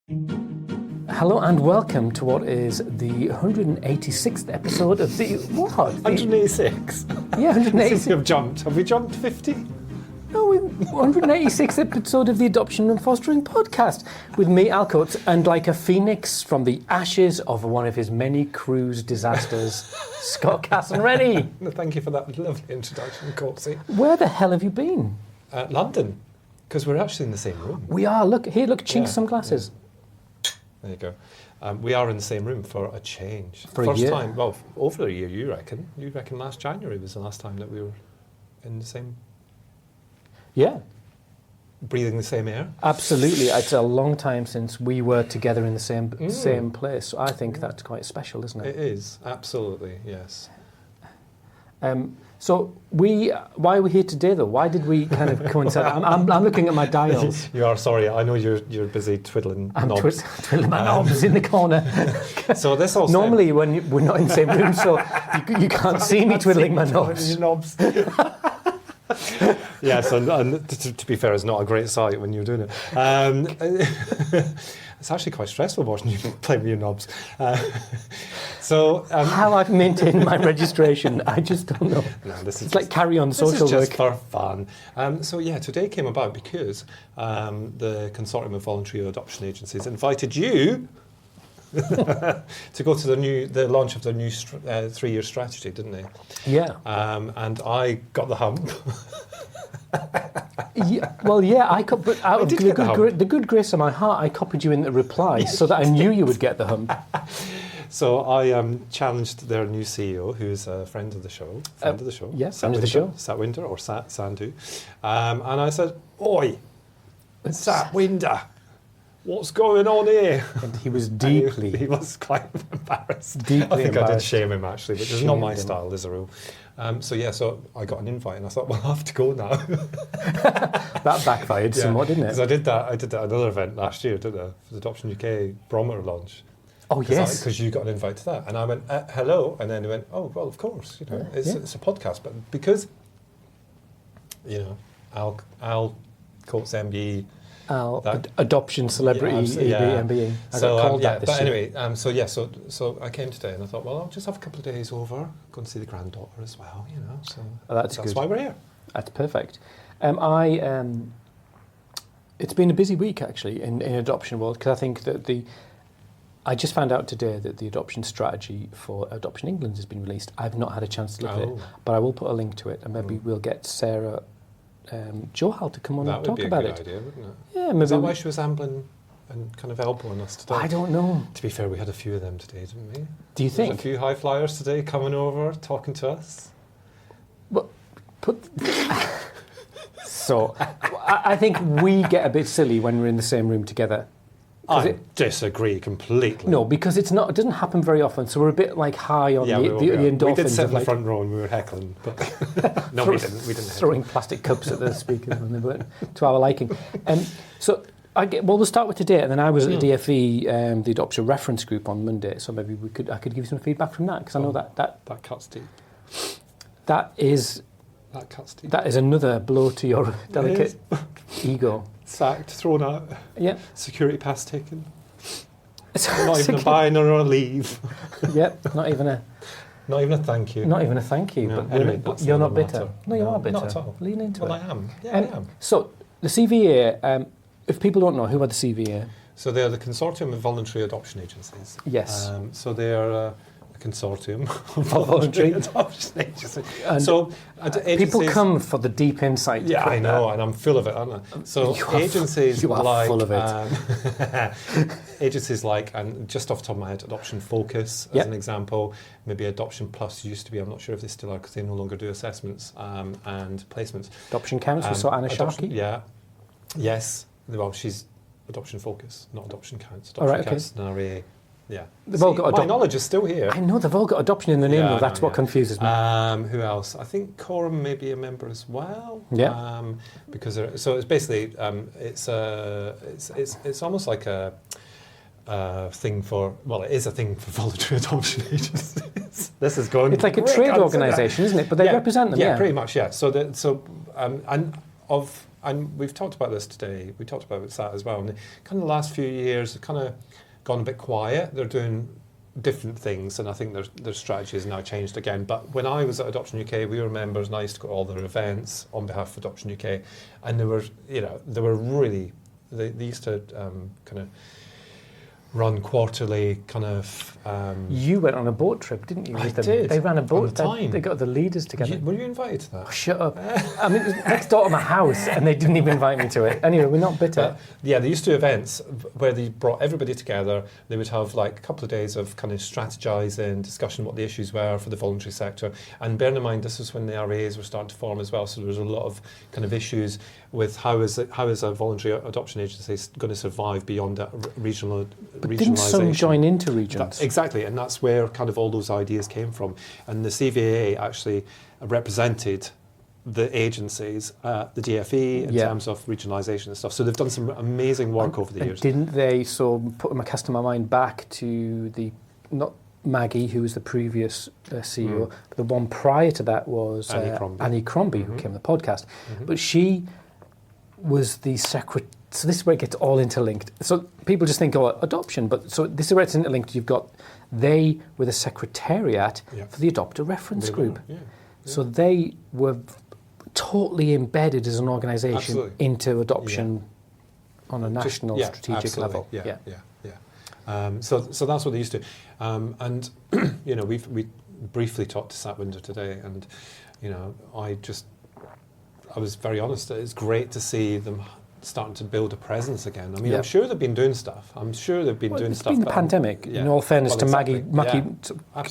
Hello and welcome to what is the 186th episode of the... What? 186? Yeah, 186. Have jumped. Have we jumped 50? No, 186th episode of the Adoption and Fostering Podcast with me, Al Coates, and like a phoenix from the ashes of one of his many cruise disasters, Scott Casson-Rennie. Thank you for that lovely introduction, Coatesy. Where the hell have you been? London, because we're actually in the same room. We are. Look, here, look, chink some glasses. Yeah. There you go. We are in the same room for a change. For First a year. time, well, over a year, you reckon. You reckon last January was the last time that we were in the same... Yeah. Breathing the same air? Absolutely. It's a long time since we were together in the same place. So I think that's quite special, isn't it? It is, absolutely, yes. So why are we here today, though? Why did we kind of coincide? I'm looking at my dials. You are, sorry, I know you're busy twiddling knobs. Twiddling my knobs in the corner. So this all Normally, when we're not in the same room, so you can't see me twiddling my knobs. Yes, and to be fair, it's not a great sight when you're doing it. It's actually quite stressful watching you play with your knobs. How I've maintained my registration, I just don't know. No, it's like carry on social work. This is just work. for fun. Today came about because the Consortium of Voluntary Adoption Agencies invited you to go to the launch of their new 3-year strategy, didn't they? Yeah. And I got the hump. But out of the good grace of my heart, I copied you in the reply so that I knew you would get the hump. So I challenged their new CEO, who's a friend of the show. Yes, friend of the show. Satwinder, or Sandu. And I said, "Oi, Satwinder, what's going on here?" And he was deeply... He was quite embarrassed. Deeply I think embarrassed. I did shame him, actually, which is not my style, there's a rule. So I got an invite, and I thought, well, I have to go now. That backfired somewhat, didn't it? Because I did that at another event last year, didn't I? For the Adoption UK barometer launch. Oh, yes. Because you got an invite to that. And I went, hello. And then he went, oh, well, of course. It's a podcast. But because, Al Coates MBE. Adoption celebrity, MBE. I got called that this year. Anyway, so I came today and I thought, well, I'll just have a couple of days over, go and see the granddaughter as well, So that's good. Why we're here. That's perfect. It's been a busy week, actually, in adoption world, because I think that I just found out today that the adoption strategy for Adoption England has been released. I've not had a chance to look at it, but I will put a link to it, and maybe we'll get Sarah Johal to come on and talk about it. That would be a good idea, wouldn't it? Yeah, maybe. Is that why she was ambling and kind of elbowing us today? I don't know. To be fair, we had a few of them today, didn't we? Do you think? A few high flyers today coming over, talking to us. Well, So, I think we get a bit silly when we're in the same room together. I disagree completely. No, because it doesn't happen very often, so we're a bit like high on the endorphins. We did sit in the front row and we were heckling, but no, we didn't. Throwing plastic cups at the speakers when they weren't to our liking. We'll start with today, and then I was at the DfE, the Adoption Reference Group on Monday, so maybe I could give you some feedback from that, because I know that cuts deep. That cuts deep. That is another blow to your delicate ego. Sacked, thrown out. Yeah. Security pass taken. Not even a buy nor a leave. Yep. Not even a thank you. Not even a thank you. No, but anyway, you're not bitter. Matter. No, you are bitter. Not at all. Lean into it. Well, I am. Yeah, I am. So the CVAA. If people don't know, who are the CVAA? So they are the Consortium of Voluntary Adoption Agencies. Yes. So they are a consortium of voluntary adoption agencies. So people come for the deep insight. Yeah, I know, and I'm full of it, aren't I? So agencies you are like full of it. agencies like, and just off the top of my head, Adoption Focus as an example. Maybe Adoption Plus used to be. I'm not sure if they still are because they no longer do assessments and placements. Adoption Counts. We saw Anna Sharkey. Yeah. Yes. Well, she's Adoption Focus, not Adoption Counts. Adoption All right, Counts, an RAA. Yeah. They've all got my knowledge is still here. I know, they've all got adoption in the name, though. That's what confuses me. Who else? I think Quorum may be a member as well. Yeah. Because so it's basically it's almost like a thing for, well, it is a thing for voluntary adoption agencies. This is going. It's like a trade organisation, isn't it? But they represent them. Yeah, pretty much. Yeah. So and of and we've talked about this today. We talked about that as well. And kind of the last few years, have kind of gone a bit quiet. They're doing different things, and I think their strategy has now changed again. But when I was at Adoption UK, we were members, and I used to go to all their events on behalf of Adoption UK, and they were really, they used to kind of run quarterly kind of... you went on a boat trip, didn't you? I with them? did. They ran a boat. They got the leaders together. Were you invited to that? Oh, shut up. I mean, it was next door to my house, and they didn't even invite me to it. Anyway, we're not bitter. Yeah, they used to do events where they brought everybody together. They would have like a couple of days of kind of strategising, discussion what the issues were for the voluntary sector. And bearing in mind, this was when the RAs were starting to form as well, so there was a lot of kind of issues with how is a voluntary adoption agency going to survive beyond that regionalisation. But didn't some join into regions? Exactly, and that's where kind of all those ideas came from. And the CVAA actually represented the agencies, the DfE, in terms of regionalisation and stuff. So they've done some amazing work over the years. Didn't they? So casting my mind back to not Maggie, who was the previous CEO, but the one prior to that was Annie Crombie, who came on the podcast. But she was the secretary. So this is where it gets all interlinked. So people just think, adoption, but so this is where it's interlinked. You've got, they were the secretariat for the Adopter Reference Group. Yeah. So they were totally embedded as an organisation into adoption on a national strategic level. So that's what they used to. And you know, we briefly talked to Satwinder today, and you know, I was very honest. It's great to see them starting to build a presence again. I mean, I'm sure they've been doing stuff. It's been the pandemic. In all fairness to Maggie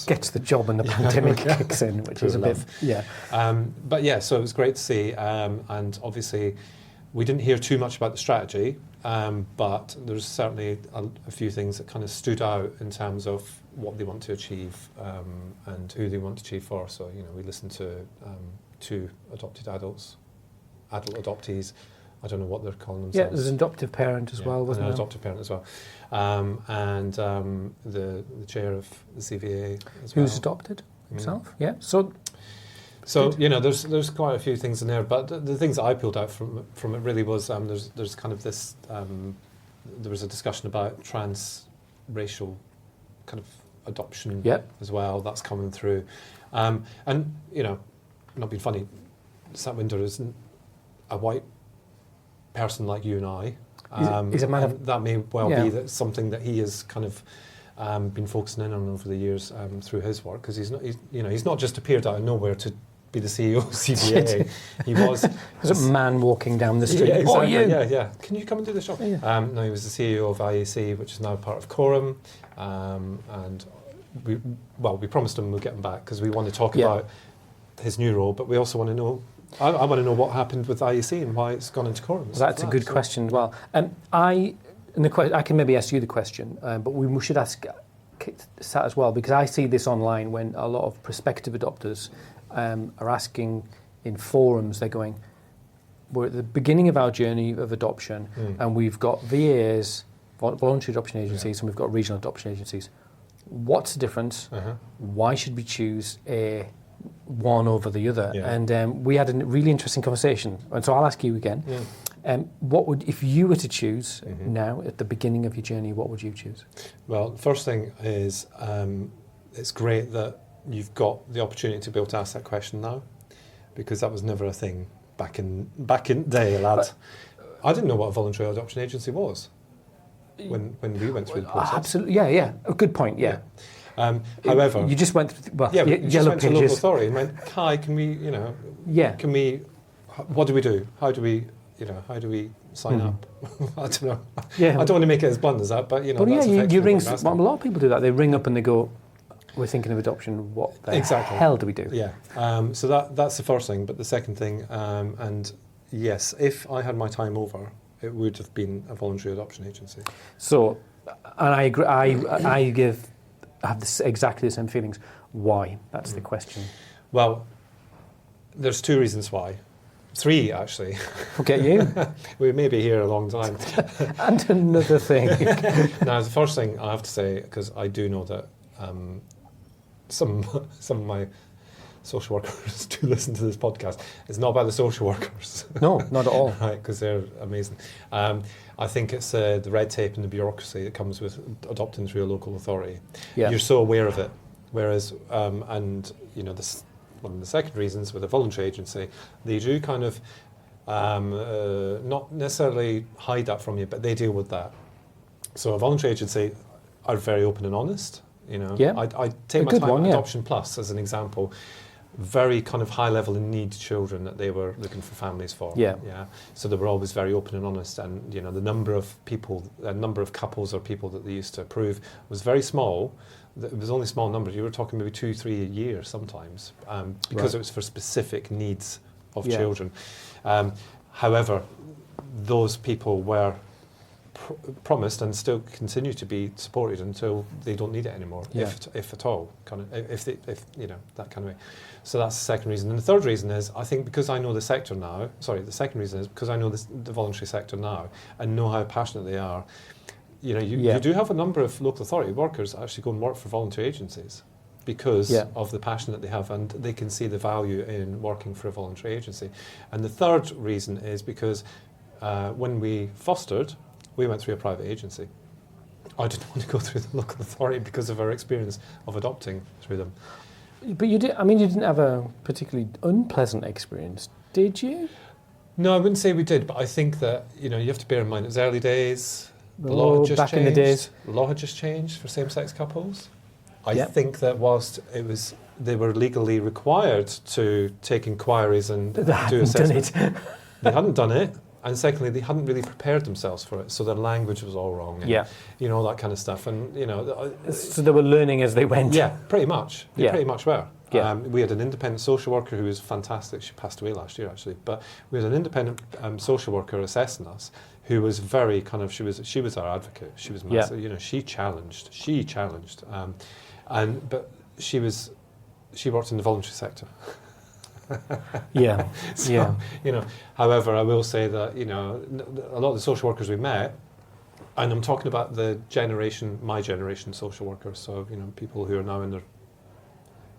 gets the job and the pandemic kicks in, which is a bit, But so it was great to see. And obviously, we didn't hear too much about the strategy, but there's certainly a few things that kind of stood out in terms of what they want to achieve and who they want to achieve for. So, you know, we listened to two adopted adult adoptees. I don't know what they're calling themselves. Yeah, there's an adoptive parent as well, wasn't there? An adoptive parent as well. And the chair of the CVAA as well. Who's adopted himself, So you know, there's quite a few things in there, but the things that I pulled out from it really was there's kind of this, there was a discussion about transracial kind of adoption as well. That's coming through. And, you know, not being funny, Satwinder isn't a white person like you and I. He's a man of... That may well be that something that he has kind of been focusing in on over the years through his work, because he's not just appeared out of nowhere to be the CEO of CVAA. He was a man walking down the street. Yeah, exactly. Can you come and do this job? No, he was the CEO of IAC, which is now part of Quorum, and we promised him we'll get him back because we want to talk about his new role, but we also want to know. I want to know what happened with IAC and why it's gone into Quorum. Well, that's a good question as well. I can maybe ask you the question, but we should ask Sat as well, because I see this online when a lot of prospective adopters are asking in forums, they're going, we're at the beginning of our journey of adoption and we've got VAs, voluntary adoption agencies, and we've got regional adoption agencies. What's the difference? Why should we choose one over the other? And we had a really interesting conversation, and so I'll ask you again. What would, if you were to choose now at the beginning of your journey, what would you choose? Well, first thing is it's great that you've got the opportunity to be able to ask that question now, because that was never a thing back in the day, lad. I didn't know what a voluntary adoption agency was when we went through the process. Absolutely, a good point. However, you just went through you just went to local authority and went, "Hi, can we, can we? What do we do? How do we sign up?" I don't know. I don't want to make it as blunt as that, but you ring. A lot of people do that. They ring up and they go, "We're thinking of adoption. What the hell do we do?" So that's the first thing. But the second thing, and yes, if I had my time over, it would have been a voluntary adoption agency. So, and I agree. I have exactly the same feelings. Why? That's the question. Well, there's two reasons why. Three, actually. Okay, you. We may be here a long time. And another thing. Now, the first thing I have to say, because I do know that some of my social workers do listen to this podcast. It's not about the social workers. No, not at all. Right, because they're amazing. I think it's the red tape and the bureaucracy that comes with adopting through a local authority. Yeah. You're so aware of it. Whereas, and you know, this one of the second reasons with a voluntary agency, they do kind of not necessarily hide that from you, but they deal with that. So a voluntary agency are very open and honest. You know, Yeah. I take A my good time one, at yeah. Adoption Plus as an example. Very kind of high level in need children that they were looking for families for. Yeah. Yeah. So they were always very open and honest, and you know the number of couples or people that they used to approve was very small. It was only small numbers. You were talking maybe 2-3 a year sometimes, because Right. it was for specific needs of Yeah. children. However, those people were promised and still continue to be supported until they don't need it anymore, Yeah. if at all, kind of, if you know, that kind of way. So that's the second reason. And the third reason is, I think because I know the sector now, the second reason is because I know the voluntary sector now and know how passionate they are. You know, you do have a number of local authority workers actually go and work for voluntary agencies because of the passion that they have, and they can see the value in working for a voluntary agency. And the third reason is because when we fostered, we went through a private agency. I didn't want to go through the local authority because of our experience of adopting through them. But you did. I mean, you didn't have a particularly unpleasant experience, did you? No, I wouldn't say we did, but I think that, you know, you have to bear in mind it was early days. The law had just back changed. in the days. The law had just changed for same-sex couples. I Yep. think that whilst they were legally required to take inquiries and They do hadn't assessments, done it. they hadn't done it. And secondly, they hadn't really prepared themselves for it, so their language was all wrong. And, Yeah. you know, all that kind of stuff. And, you know... So they were learning as they went. Yeah, pretty much. They Yeah. pretty much were. Yeah. We had an independent social worker who was fantastic. She passed away last year, actually. But we had an independent social worker assessing us, who was very kind of, she was our advocate. She was massive. You know, she challenged. But she worked in the voluntary sector. Yeah. So, Yeah. you know, however, I will say that, you know, a lot of the social workers we met, and I'm talking about my generation social workers, so, you know, people who are now in their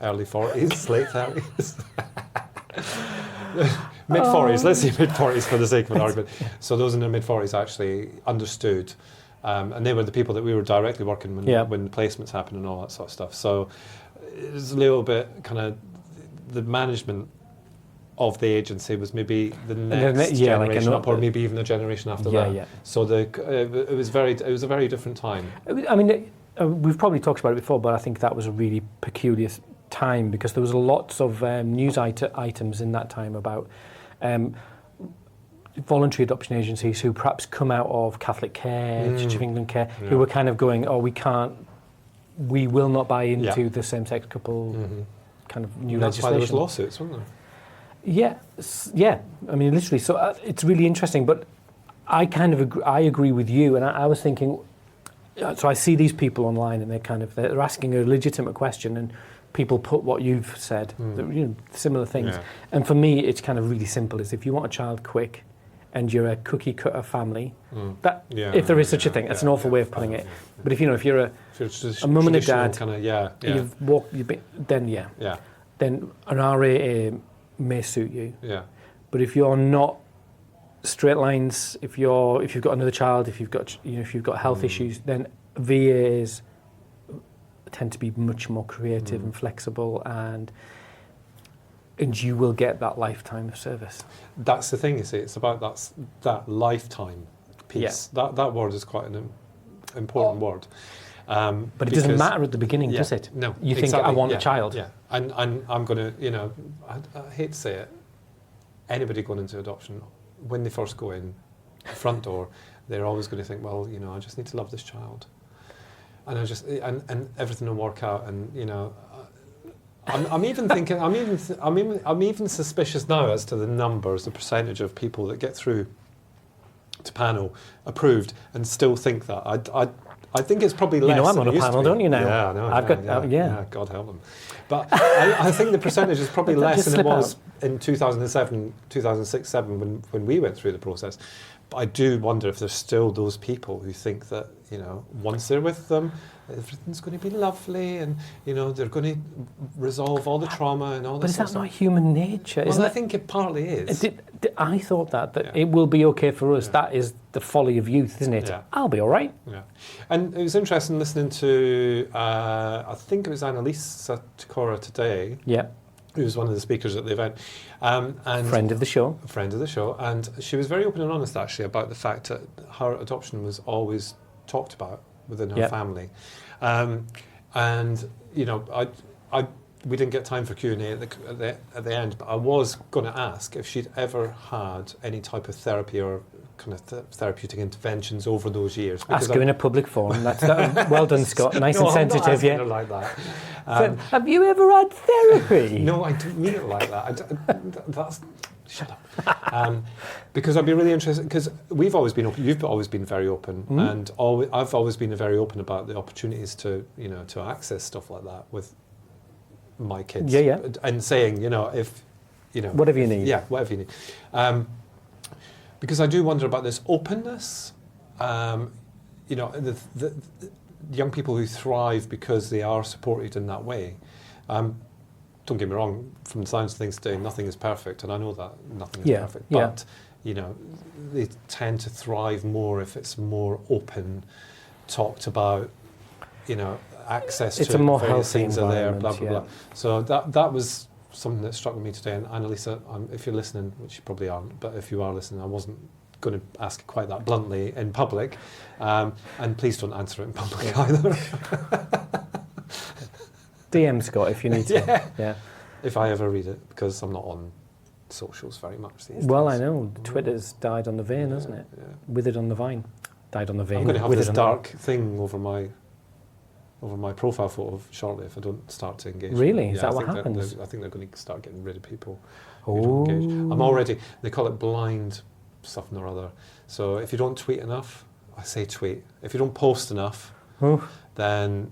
early 40s, late 30s. Mid-40s, let's say mid-40s for the sake of an argument. So those in their mid-40s actually understood, and they were the people that we were directly working when the placements happened and all that sort of stuff. So it was a little bit kind of, the management of the agency was maybe the next generation up, or maybe even a generation after that. Yeah. So it was a very different time. I mean, we've probably talked about it before, but I think that was a really peculiar time because there was lots of news items in that time about voluntary adoption agencies who perhaps come out of Catholic Care, Church of England Care, who were kind of going, we will not buy into the same-sex couple kind of new legislation. That's why there was lawsuits, wasn't there? Yeah. I mean, literally. So it's really interesting. But I kind of agree with you. And I was thinking. So I see these people online, and they're asking a legitimate question, and people put what you've said, similar things. Yeah. And for me, it's kind of really simple. Is if you want a child quick, and you're a cookie cutter family, if there is such a thing, that's an awful way of putting it. But if you're a mum and a dad, then an RAA may suit you. Yeah. But if you're not straight lines, if you've got another child, if you've got health issues, then VAs tend to be much more creative and flexible, and you will get that lifetime of service. That's the thing, you see. It's about that lifetime piece. Yeah. That word is quite an important word. But it doesn't matter at the beginning, does it? No. You think, I want a child. Yeah. And I'm going to, I hate to say it, anybody going into adoption, when they first go in the front door, they're always going to think, well, I just need to love this child. And and everything will work out. And, I'm even thinking, I'm even suspicious now as to the numbers, the percentage of people that get through to panel approved and still think that. I think it's probably less. I'm on a panel, don't you now? Yeah, I know. I've got. God help them. But I think the percentage is probably less than it was in 2006, 2007 when we went through the process. But I do wonder if there's still those people who think that, once they're with them, everything's going to be lovely, and they're going to resolve all the trauma and all this. But is that not human nature? Well, I think it partly is. I thought that it will be okay for us. Yeah. That is the folly of youth, isn't it? Yeah. I'll be all right. Yeah. And it was interesting listening to, I think it was Annalisa Takora today. Yeah. Who was one of the speakers at the event. And friend of the show. And she was very open and honest, actually, about the fact that her adoption was always talked about within her family. We didn't get time for Q&A at the end, but I was going to ask if she'd ever had any type of therapy or kind of therapeutic interventions over those years. Ask her in a public forum. That's well done, Scott. Nice and sensitive, yeah. I'm not asking her like that. Have you ever had therapy? No, I don't mean it like that. Shut up. Because I'd be really interested, because we've always been open, you've always been very open, and I've always been very open about the opportunities to access stuff like that with my kids. Yeah. And saying, if, whatever you need. Yeah, whatever you need. Because I do wonder about this openness. The young people who thrive because they are supported in that way. Don't get me wrong, from the sounds of things today, nothing is perfect, and I know that nothing is perfect. But, they tend to thrive more if it's more open, talked about, access it's to a more various healthy things are there, blah, blah, yeah. blah. So that was something that struck with me today. And Annalisa, if you're listening, which you probably aren't, but if you are listening, I wasn't going to ask quite that bluntly in public. And please don't answer it in public either. DM Scott if you need to. Yeah. If I ever read it, because I'm not on socials very much these days. Well, I know. Twitter's died on the vein, hasn't it? Yeah. Withered on the vine. Died on the vein. I'm going to have this dark thing over my profile photo shortly if I don't start to engage. Really? Is that what happens? I think they're going to start getting rid of people who don't engage. I'm already, they call it blind something or other. So if you don't tweet enough, I say tweet. If you don't post enough, then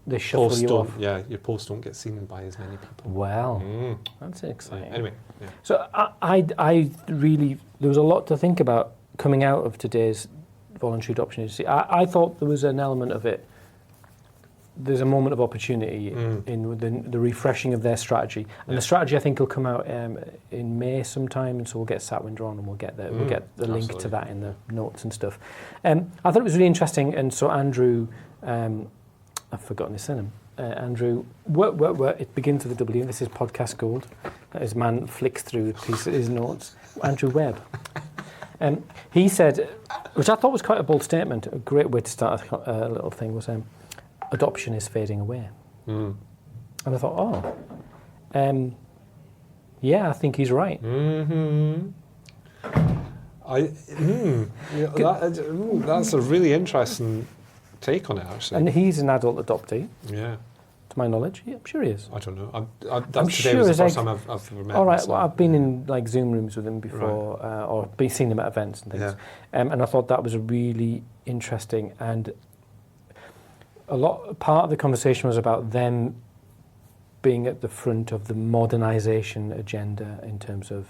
they shuffle you off. Yeah, your posts don't get seen by as many people. Wow, that's exciting. Anyway, so I really, there was a lot to think about coming out of today's voluntary adoption agency. I thought there was an element of it. There's a moment of opportunity in the refreshing of their strategy, and the strategy I think will come out in May sometime, and so we'll get Satwinder on and we'll get the link to that in the notes and stuff. I thought it was really interesting, and so Andrew. I've forgotten his surname. Andrew, it begins with a W. This is podcast gold. His man flicks through his notes. Andrew Webb. He said, which I thought was quite a bold statement, a great way to start a little thing, was adoption is fading away. And I thought, yeah, I think he's right. That's a really interesting take on it, actually. And he's an adult adoptee. Yeah. To my knowledge, yeah, I'm sure he is. I don't know. I'm today sure was the first time I've ever met him. All right, well, I've been in like Zoom rooms with him before, or seen him at events and things. Yeah. And I thought that was really interesting. And part of the conversation was about them being at the front of the modernisation agenda in terms of.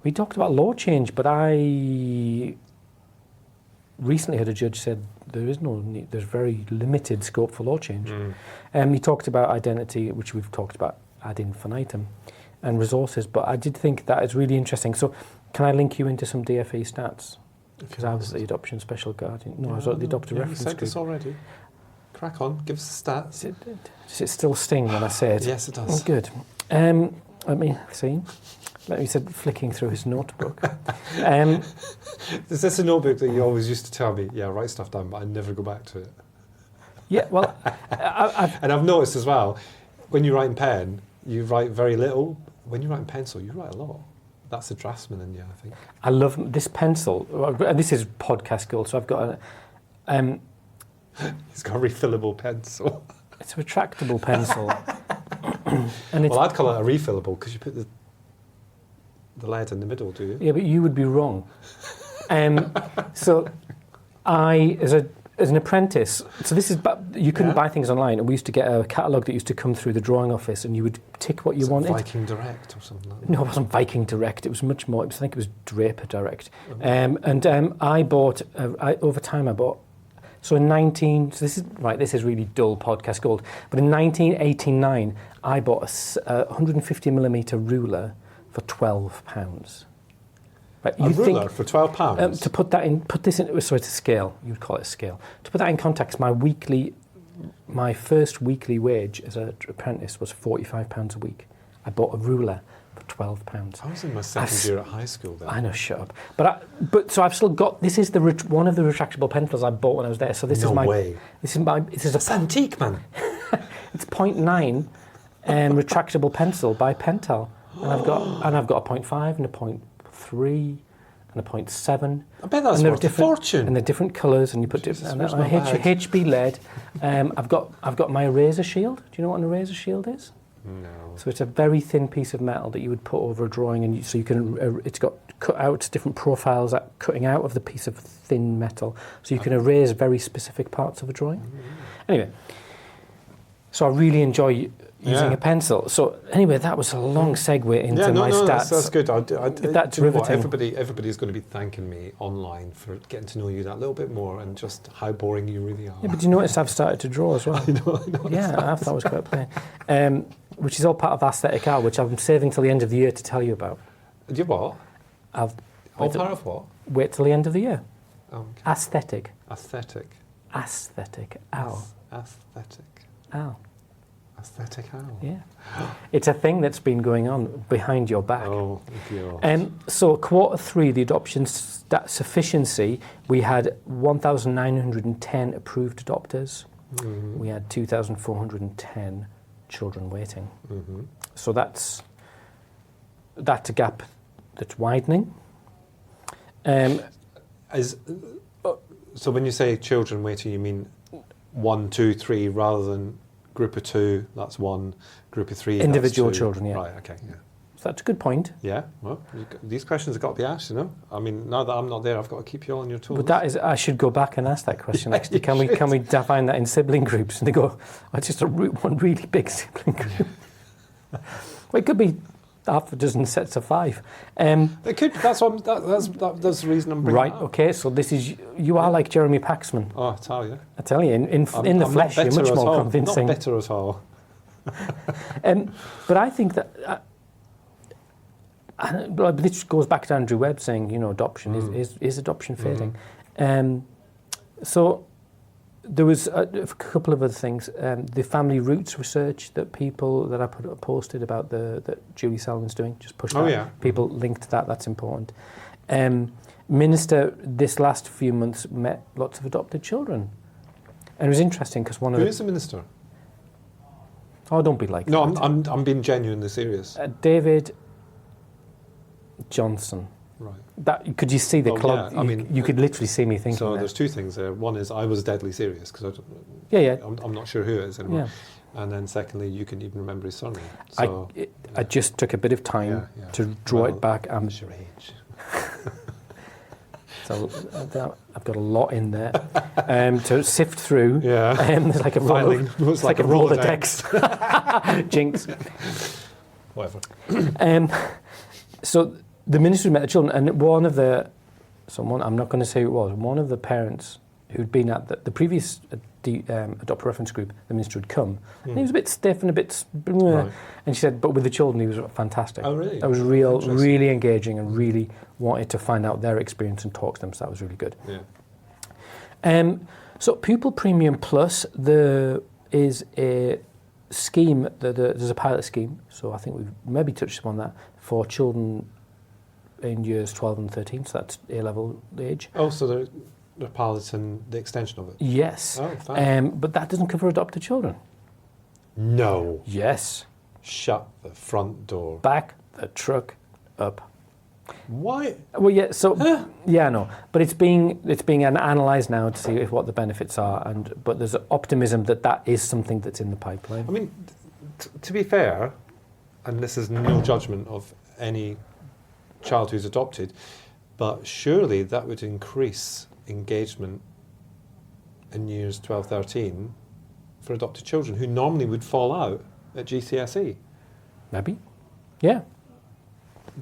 We talked about law change, but I recently heard a judge said there's very limited scope for law change. He talked about identity, which we've talked about ad infinitum, and resources, but I did think that is really interesting. So can I link you into some DfE stats? Because I was the adoption special guardian. No, I was at the adopted reference group. You said this already. Crack on, give us the stats. Does it still sting when I say it? Yes, it does. Oh, good. Let me see. Let me said flicking through his notebook. Is this a notebook that you always used to tell me, write stuff down, but I never go back to it? Yeah, well... and I've noticed as well, when you write in pen, you write very little. When you write in pencil, you write a lot. That's the draftsman in you, I think. I love this pencil. This is podcast gold, so I've got a... He's got a refillable pencil. It's a retractable pencil. Well, I'd call it a refillable, because you put the lead in the middle, do you? Yeah, but you would be wrong. So I, as as an apprentice, so this is, you couldn't buy things online, and we used to get a catalogue that used to come through the drawing office, and you would tick what you wanted. Viking Direct or something like that? No, it wasn't Viking Direct. It was much more. I think it was Draper Direct. I bought over time. I bought. So this is really dull podcast gold. But in 1989, I bought a 150 millimeter ruler for £12. Right, a ruler for £12? To put this in, so it's a scale, you would call it a scale. To put that in context, my first weekly wage as an apprentice was £45 a week. I bought a ruler for £12. I was in my second year at high school then. I know, shut up. So I've still got, this is one of the retractable pencils I bought when I was there. So this is my... way. This is It's antique, man. It's 0.9 retractable pencil by Pentel. And I've got a 0.5 and a 0.3 and a 0.7. I bet that's worth a fortune. And they're different colours, and you put different. HB lead. I've got my eraser shield. Do you know what an eraser shield is? No. So it's a very thin piece of metal that you would put over a drawing, and so you can. It's got cut out different profiles at cutting out of the piece of thin metal, so you can erase very specific parts of a drawing. Anyway, so I really enjoy using a pencil. So anyway, that was a long segue into my stats. That's good. That's riveting. Everybody's going to be thanking me online for getting to know you that little bit more and just how boring you really are. Yeah, but you notice I've started to draw as well. I know. Yeah, I thought it was quite plain. Which is all part of Aesthetic Hour, which I'm saving till the end of the year to tell you about. Do you what? All part of what? Wait till the end of the year. Oh, okay. Aesthetic. Aesthetic. Aesthetic Hour. Aesthetic. Ow. Aesthetic Hour. Yeah. It's a thing that's been going on behind your back. Oh, God. So quarter 3, the adoption sufficiency, we had 1,910 approved adopters. Mm-hmm. We had 2,410 children waiting. Mm-hmm. So that's a gap that's widening. So when you say children waiting, you mean 1, 2, 3 rather than group of 2, that's 1, group of 3, individual that's 2. children, yeah. Right, okay, yeah. So that's a good point. Yeah, well, these questions have got to be asked, you know. I mean, now that I'm not there, I've got to keep you all on your toes. But I should go back and ask that question next. Can we define that in sibling groups? And they go, it's just one really big sibling group. Well, it could be half a dozen sets of 5. It could. That's the reason I'm bringing right. it up. Okay. So you are like Jeremy Paxman. Oh, I tell you. I tell you, in the flesh, you're much more convincing. Not better at all. But I think that. This goes back to Andrew Webb saying, adoption is adoption fading. So there was a couple of other things. The family roots research that I posted about that Julie Selwyn's doing, just push that. Oh, yeah. People linked to that. That's important. Minister this last few months met lots of adopted children, and it was interesting because Who is the minister? Oh, don't be like that. No, I'm being genuinely serious. David Johnson. Right. Could you see the clock? Yeah. I mean, you could literally see me thinking. So there's 2 things there. One is I was deadly serious because I'm not sure who it is anymore. Yeah. And then secondly, you can even remember his surname. So I just took a bit of time to draw it back. What's your age? So I've got a lot in there to sift through. Yeah. There's like a Rolodex. Jinx. Whatever. So the minister met the children, and I'm not going to say who it was, one of the parents who'd been at the previous Adopt Reference group, the minister had come, and he was a bit stiff and a bit... Right. And she said, but with the children, he was fantastic. Oh, really? That was really engaging, and really wanted to find out their experience and talk to them, so that was really good. Yeah. So Pupil Premium Plus, there is a scheme, there's a pilot scheme, so I think we've maybe touched upon that, for children in years 12 and 13, so that's A-level age. Oh, so they're piloting the extension of it? Yes. Oh, fine. But that doesn't cover adopted children. No. Yes. Shut the front door. Back the truck up. Why? Well, yeah. So, yeah, no. But it's being analysed now to see what the benefits are, but there's optimism that is something that's in the pipeline. I mean, to be fair, and this is no judgment of any child who's adopted, but surely that would increase engagement in years 12, 13 for adopted children who normally would fall out at GCSE. Maybe. Yeah.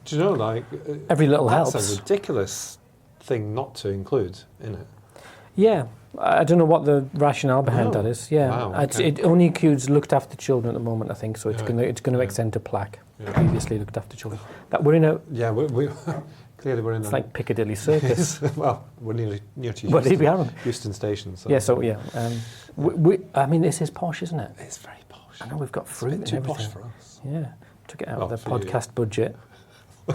Do you know, like... Every little helps. That's a ridiculous thing not to include in it. Yeah. I don't know what the rationale behind that is. Yeah. Wow, okay. It only includes looked after children at the moment, I think, so it's going to extend to plaque. Yeah. Previously looked after children. That we're in a... Yeah, we clearly we're in It's like Piccadilly Circus. Well, we're near to Euston Station. So. Yeah, so yeah. I mean, this is posh, isn't it? It's very posh. I know we've got fruit and too everything. posh for us. Yeah. Took it out of the podcast budget. the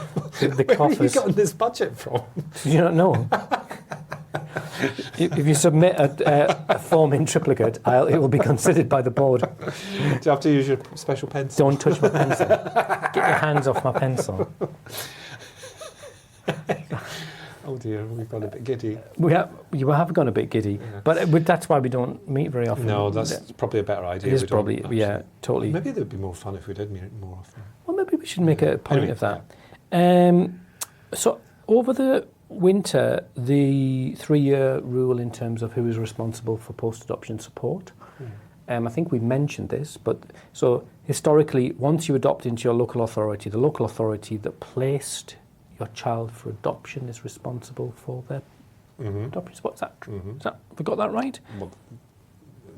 Where coffers. have you gotten this budget from? Do you not know? If you submit a form in triplicate, it will be considered by the board. Do you have to use your special pencil? Don't touch my pencil. Get your hands off my pencil. Oh dear, we've got a bit giddy. You have gone a bit giddy, yeah. But that's why we don't meet very often. No, that's probably a better idea. It is probably, yeah, totally. Maybe it would be more fun if we did meet more often. Well, maybe we should make a point of that. Yeah. So over the winter, the 3-year rule in terms of who is responsible for post-adoption support. I think we mentioned this, but so historically, once you adopt into your local authority, the local authority that placed your child for adoption is responsible for their adoption support. Is that, have we got that right? Well,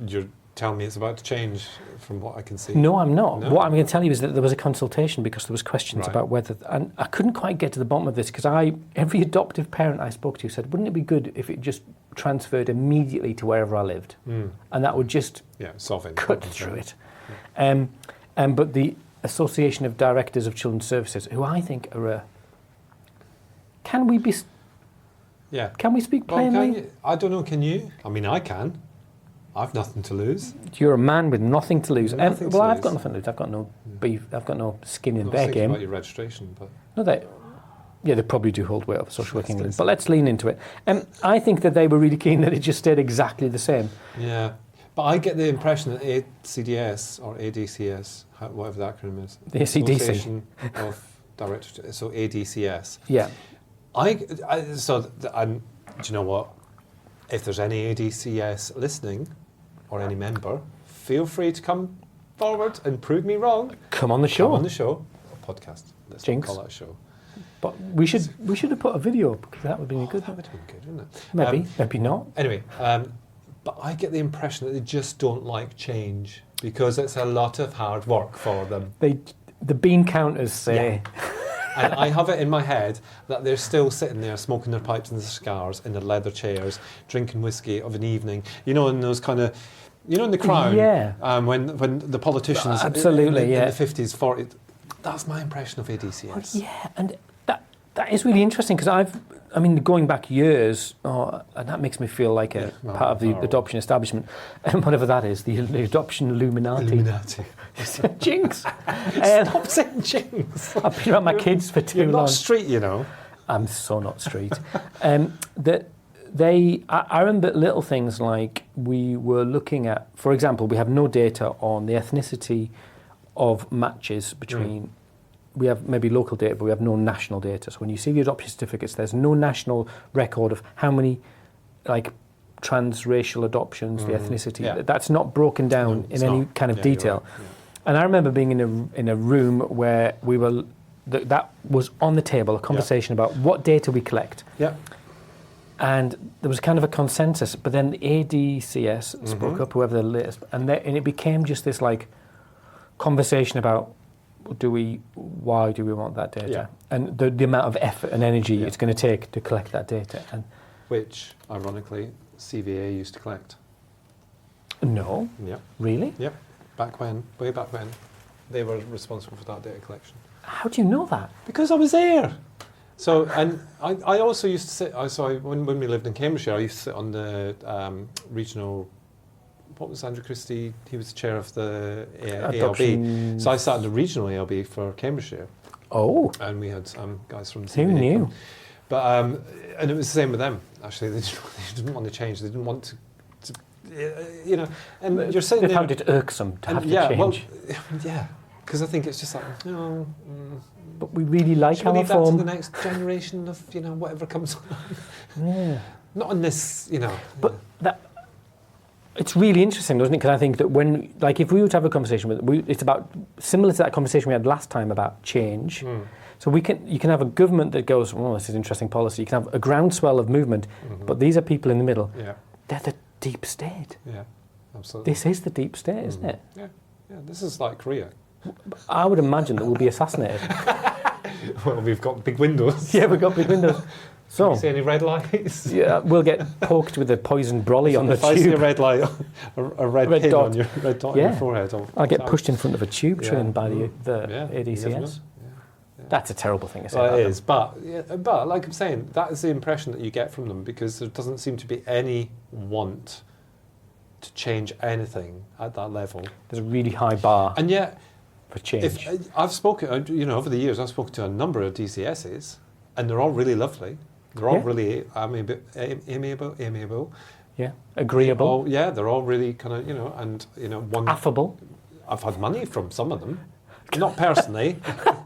you're telling me it's about to change from what I can see. No, I'm not. No? What I'm going to tell you is that there was a consultation because there was questions about whether, and I couldn't quite get to the bottom of this because every adoptive parent I spoke to said, wouldn't it be good if it just transferred immediately to wherever I lived? And that would just cut through it. But the Association of Directors of Children's Services, who I think are can we speak plainly? Well, I don't know, can you? I mean, I can. I've nothing to lose. You're a man with nothing to lose. I've got nothing to lose. I've got no beef. I've got no skin in their game. About your registration, but no, they probably do hold weight of Social Work England. But let's lean into it. I think that they were really keen that it just stayed exactly the same. Yeah, but I get the impression that ACDS or ADCS, whatever the acronym is, the Association of Directors, so ADCS. Yeah. Do you know what? If there's any ADCS listening, or any member, feel free to come forward and prove me wrong. Come on the show. Come on the show. A podcast. Let's call that a show. But we should have put a video because that would be good. That would have been good, wouldn't it? Maybe, maybe not. Anyway, but I get the impression that they just don't like change because it's a lot of hard work for them. The bean counters say. Yeah. And I have it in my head that they're still sitting there smoking their pipes and their cigars in their leather chairs, drinking whiskey of an evening. You know, in those kind of, in The Crown, when the politicians in the 50s, 40s, that's my impression of ADCS. Well, yeah, and that is really interesting because going back years, and that makes me feel like a part of the adoption establishment, and whatever that is, the adoption Illuminati. Jinx. Stop saying jinx. I've been around my kids for too long. You're not street, you know. I'm so not street. I remember little things like we were looking at, for example, we have no data on the ethnicity of matches between. We have maybe local data, but we have no national data. So when you see the adoption certificates, there's no national record of how many, transracial adoptions, the ethnicity. Yeah. That's not broken down in any kind of detail. Right. Yeah. And I remember being in a room where we were. That was on the table, a conversation about what data we collect. Yeah. And there was kind of a consensus, but then the ADCS spoke up, whoever the latest, and it became just this conversation about. Why do we want that data? Yeah. And the amount of effort and energy it's going to take to collect that data. Which, ironically, CVAA used to collect. No. Yeah. Really? Yep. Way back when, they were responsible for that data collection. How do you know that? Because I was there. So, and I also used to sit, when we lived in Cambridgeshire, I used to sit on the regional. What was Andrew Christie? He was the chair of the ALB. So I sat in the regional ALB for Cambridgeshire. Oh. And we had some guys from the CVAA. Who knew? But, and it was the same with them, actually. They didn't want to change. They didn't want to and you're sitting there. They found it irksome to have to change. Well, yeah, because I think it's just but we really like our leave form. That to the next generation of, whatever comes on. Yeah. Not on this, But It's really interesting, doesn't it? Because I think that when, like, if we were to have a conversation it's about similar to that conversation we had last time about change. So you can have a government that goes, oh, this is interesting policy. You can have a groundswell of movement, but these are people in the middle. Yeah. They're the deep state. Yeah, absolutely. This is the deep state, isn't it? Yeah, this is like Korea. I would imagine that we'll be assassinated. Well, we've got big windows. Yeah, we've got big windows. So, you see any red lights? Yeah, we'll get poked with a poisoned brolly on the if tube. I see a red light, a red pin dot. on your on your forehead. I'll get pushed in front of a tube train by the ADCS. That's a terrible thing to say. Well, it is, but like I'm saying, that is the impression that you get from them, because there doesn't seem to be any want to change anything at that level. There's a really high bar, and yet for change. I've spoken, over the years, I've spoken to a number of DCSs, and they're all really lovely. They're all really amiable. Yeah, agreeable. They're all really kind of, one affable. I've had money from some of them. Not personally.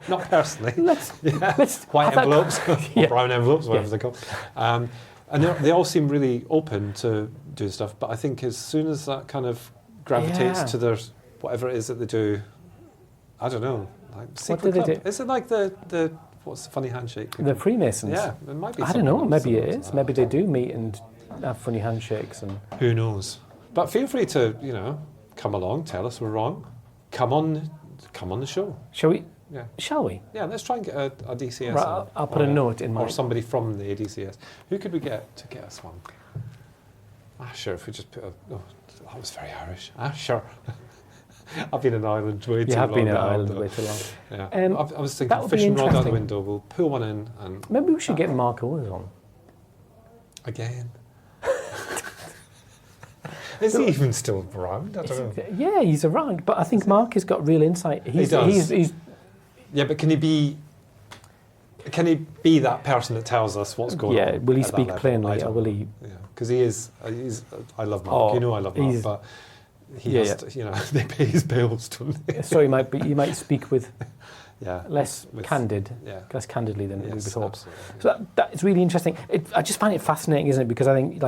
Let's white envelopes or brown envelopes, whatever they're called. And they all seem really open to do stuff. But I think as soon as that kind of gravitates to their whatever it is that they do, I don't know. Like secret club. Is it like the what's the funny handshake? People? The Freemasons. Yeah, it might be. I don't know. Maybe it is. Maybe they do meet and have funny handshakes and. Who knows? But feel free to come along, tell us we're wrong. Come on the show. Shall we? Yeah. Shall we? Yeah, let's try and get a DCS. Right, I'll put a note in my... Or somebody from the ADCS. Who could we get to get us one? Sure, if we just put that was very Irish. Sure. I've been in Ireland way too long. You have been in Ireland way too long. Yeah. I was thinking fishing rod out the window, we'll pull one in and... Maybe we should get Mark Owens on. Again. Is he even still around? I don't know. Yeah, he's around, but I think Mark has got real insight. He does. He's yeah, but can he be that person that tells us what's going on? Yeah, will he speak plainly or will he? Yeah, because he's. I love Mark. I love Mark, but he has to, they pay his bills, don't they? So he might speak with. Less less candidly than we would hope. Absolutely. So that's really interesting. I just find it fascinating, isn't it? Because I think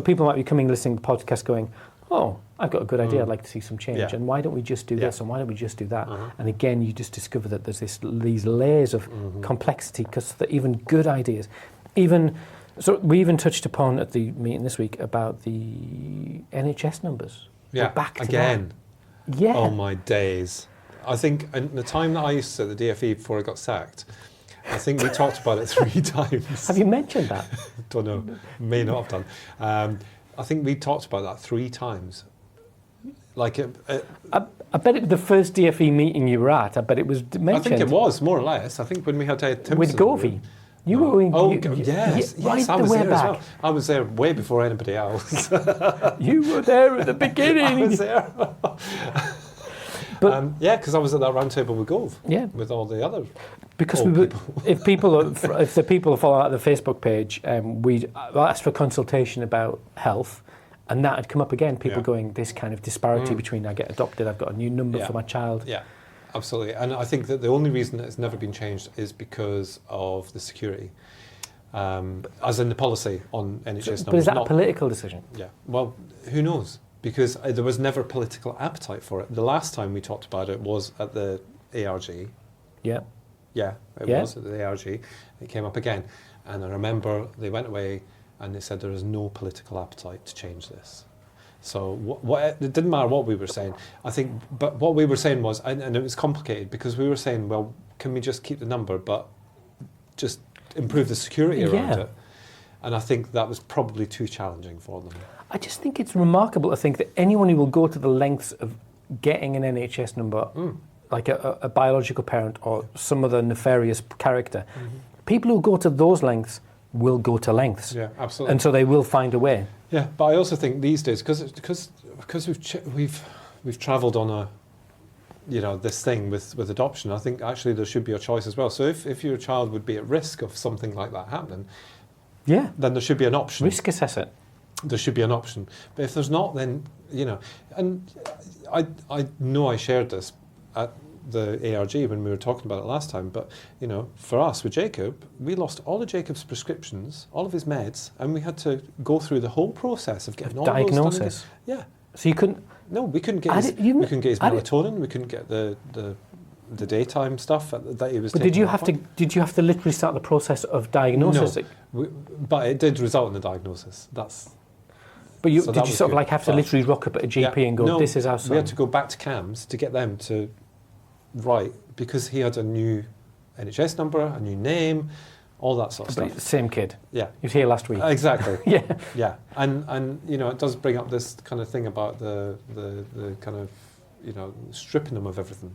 people might be coming listening to the podcast going, oh, I've got a good idea, I'd like to see some change, and why don't we just do this, and why don't we just do that? And again, you just discover that there's these layers of complexity, because even good ideas, so we even touched upon at the meeting this week about the NHS numbers. Yeah, back to again. That. Yeah. Oh my days. I think in the time that I used to at the DfE before I got sacked, I think we talked about it 3 times. Have you mentioned that? Don't know. May not have done. I think we talked about that 3 times. Like I bet it was the first DfE meeting you were at. I bet it was mentioned. I think it was, more or less. I think when we had Timpson. With Govey. You were in... yes, I was there as well. I was there way before anybody else. You were there at the beginning. I was there. But because I was at that round table with Gove. Yeah. With all the other. Because if the people follow out the Facebook page, we'd asked for consultation about health, and that had come up again. People going, this kind of disparity between I get adopted, I've got a new number for my child. Yeah, absolutely. And I think that the only reason that it's never been changed is because of the security, as in the policy on NHS numbers. But is that a political decision? Yeah. Well, who knows? Because there was never political appetite for it. The last time we talked about it was at the ARG. Yeah. Yeah, it was at the ARG. It came up again. And I remember they went away and they said there is no political appetite to change this. So it didn't matter what we were saying. I think, but what we were saying was, and it was complicated because we were saying, well, can we just keep the number, but just improve the security around it? And I think that was probably too challenging for them. I just think it's remarkable to think that anyone who will go to the lengths of getting an NHS number, like a biological parent or some other nefarious character, people who go to those lengths will go to lengths. Yeah, absolutely. And so they will find a way. Yeah, but I also think these days, because we've travelled on this thing with adoption, I think actually there should be a choice as well. So if your child would be at risk of something like that happening, then there should be an option. Risk assess it. There should be an option. But if there's not, then, and I know I shared this at the ARG when we were talking about it last time, but for us with Jacob, we lost all of Jacob's prescriptions, all of his meds, and we had to go through the whole process of getting all diagnosis. Those done. Yeah. So you couldn't. No, we couldn't get his melatonin. We couldn't get the daytime stuff that he was. But did you have to literally start the process of diagnosis? No, but it did result in the diagnosis. But did you sort of like have to literally rock up at a GP and go, no, this is our son? We had to go back to CAMS to get them to write, because he had a new NHS number, a new name, all that sort of stuff. Same kid. Yeah. He was here last week. Exactly. Yeah. Yeah. And it does bring up this kind of thing about the kind of, stripping them of everything.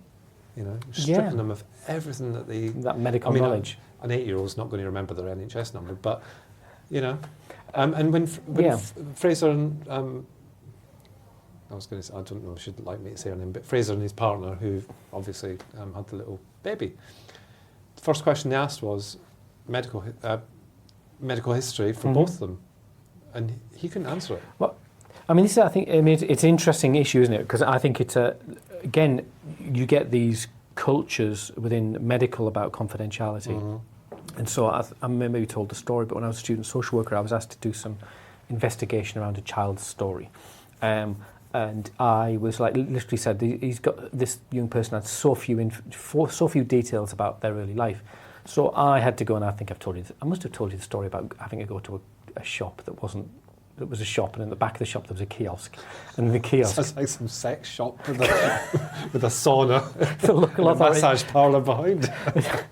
Stripping them of everything that medical knowledge. An 8-year-old's not going to remember their NHS number, but and when Fraser and I was going to say, I don't know, she'd like me to say her name, but Fraser and his partner, who obviously had the little baby, the first question they asked was medical history for both of them, and he couldn't answer it. Well, it's an interesting issue, isn't it? Because I think it's again, you get these cultures within medical about confidentiality. Mm-hmm. And so I maybe told the story, but when I was a student social worker, I was asked to do some investigation around a child's story. And I was literally said, this young person had so few details about their early life. So I had to go, and I think I must have told you the story about having to go to a shop that was a shop, and in the back of the shop there was a kiosk, and the kiosk sounds like some sex shop with a sauna, the local and a massage parlour behind.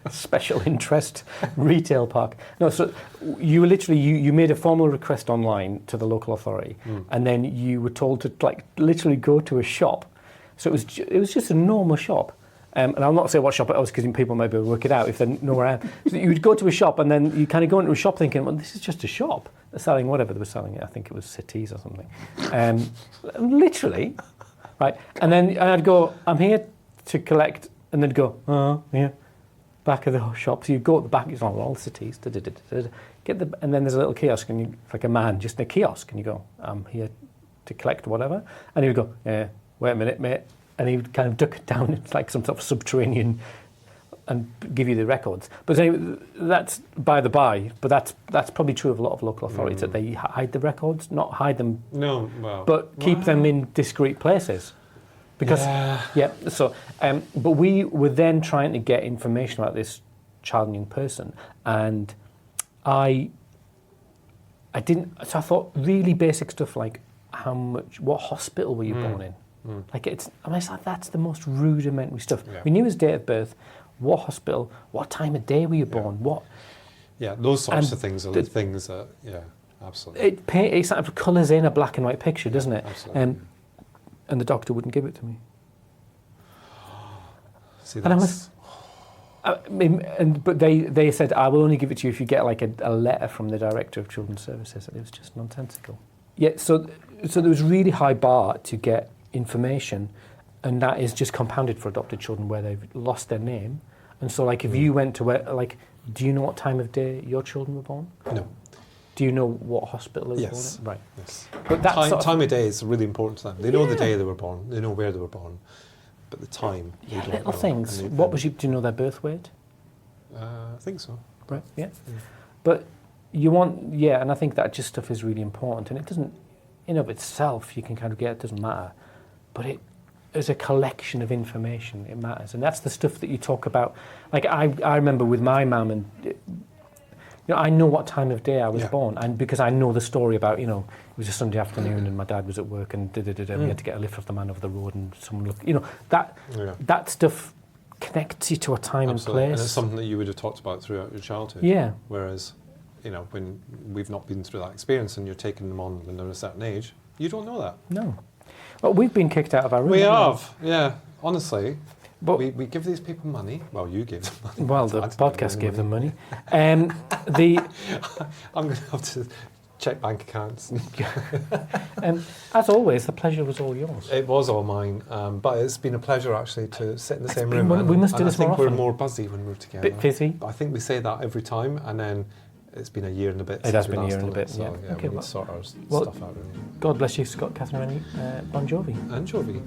Special interest retail park. No, so you were literally you made a formal request online to the local authority, and then you were told to literally go to a shop. So it was just a normal shop. And I'll not say what shop it was, because people might be able to work it out if they know where I am. So you would go to a shop, and then you kind of go into a shop thinking, well, this is just a shop. They're selling whatever they were selling. I think it was cities or something. Literally, right? And then I'd go, I'm here to collect, and they'd go, yeah, back of the shop. So you go at the back, it's all cities, and then there's a little kiosk, and like a man just in a kiosk, and you go, I'm here to collect whatever. And he would go, yeah, wait a minute, mate. And he would kind of duck it down into like some sort of subterranean and give you the records. But anyway, that's by the by. But that's probably true of a lot of local authorities, that they hide the records, not hide them, but keep them in discreet places. Because so but we were then trying to get information about this child and young person, and I didn't. So I thought really basic stuff like what hospital were you born in. That's the most rudimentary stuff. Yeah. We knew his date of birth, what hospital, what time of day were you born, what... Yeah, those sorts of things are the things that, absolutely. It sort of colours in a black and white picture, doesn't it? Absolutely. And the doctor wouldn't give it to me. See, that's... But they said, I will only give it to you if you get like a letter from the Director of Children's Services. And it was just nonsensical. Yeah, so there was really high bar to get information, and that is just compounded for adopted children where they've lost their name. And so if you went to do you know what time of day your children were born? No. Do you know what hospital they were born in? Right. Yes. But that time of day is really important to them. They know the day they were born, they know where they were born, but the time, they don't little know. Things. Do you know their birth weight? I think so. Right, yeah. But you want, and I think that just stuff is really important, and it doesn't, in of itself, you can kind of get, it doesn't matter. But it, as a collection of information, it matters. And that's the stuff that you talk about. I remember with my mum, and I know what time of day I was born, and because I know the story about, it was a Sunday afternoon and my dad was at work and we had to get a lift off the man over the road and someone looked, that stuff connects you to a time and place. And it's something that you would have talked about throughout your childhood. Yeah. Whereas, when we've not been through that experience and you're taking them on when they're a certain age, you don't know that. No. Well, we've been kicked out of our room. We have, honestly. But we give these people money. Well, you give them money. Well, the podcast gave them money. I'm going to have to check bank accounts. As always, the pleasure was all yours. It was all mine, but it's been a pleasure actually to sit in the same room. We must do this more often. I think we're more buzzy when we're together. Bit fizzy. I think we say that every time, and then it's been a year and a bit. It has been a year and a bit. So, okay, we need to sort our stuff out. Really. God bless you, Scott, Catherine, Rennie, Bon Jovi. And Jovi.